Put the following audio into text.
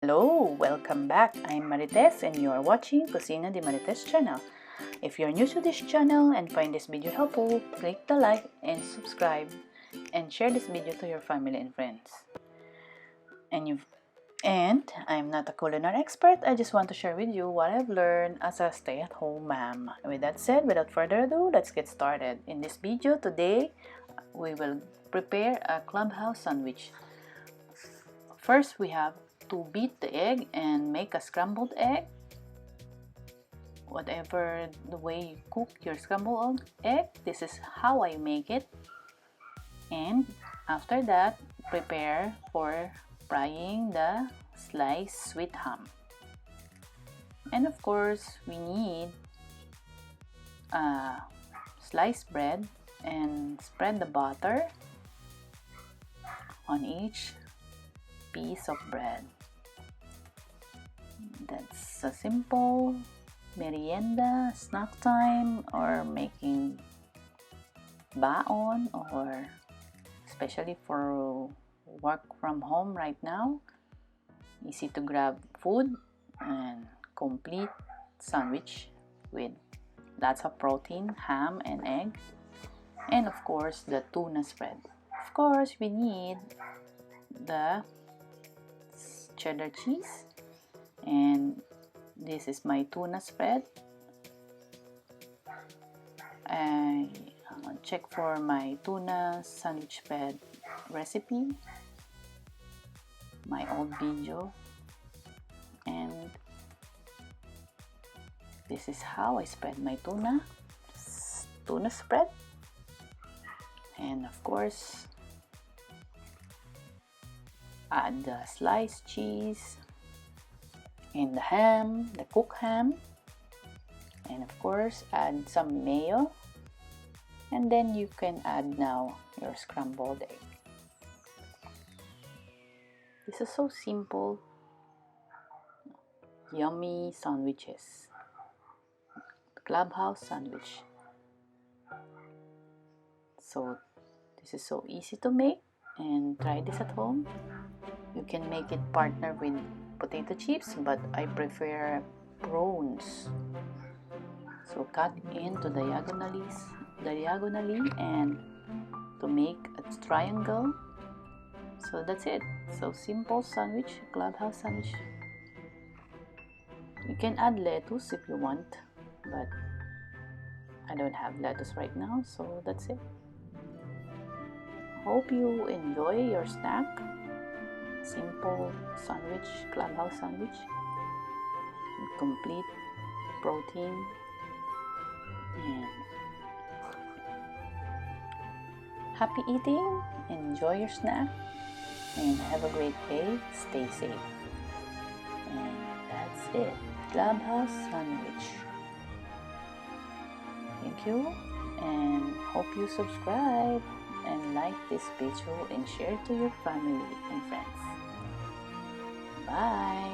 Hello! Welcome back! I'm Marites and you are watching Cocina de Marites channel. If you're new to this channel and find this video helpful, click the like and subscribe and share this video to your family and friends. And I'm not a culinary expert, I just want to share with you what I've learned as a stay-at-home mom. With that said, without further ado, let's get started. In this video today, we will prepare a Clubhouse sandwich. First, we have to beat the egg and make a scrambled egg. Whatever the way you cook your scrambled egg, this is how I make it. And after that, prepare for frying the sliced sweet ham. And of course, we need sliced bread and spread the butter on each piece of bread. That's a simple merienda, snack time, or making baon, or especially for work from home right now. Easy to grab food and complete sandwich with lots of protein, ham and egg, and of course the tuna spread. Of course, we need the cheddar cheese, and this is my tuna spread. I check for my tuna sandwich spread recipe, my old video, and this is how I spread my tuna spread. And of course, add the sliced cheese and the ham, the cooked ham, and of course add some mayo, and then you can add now your scrambled egg. This is so simple, yummy sandwiches, Clubhouse sandwich. So this is so easy to make, and try this at home. You can make it partner with potato chips, but I prefer prawns. So cut into diagonally and to make a triangle. So that's it. So simple sandwich, Clubhouse sandwich. You can add lettuce if you want, but I don't have lettuce right now, so that's it. Hope you enjoy your snack. Simple sandwich, Clubhouse sandwich, complete protein, and happy eating. Enjoy your snack and have a great day. Stay safe. And that's it, Clubhouse sandwich. Thank you, and hope you subscribe and like this video and share to your family and friends. Bye.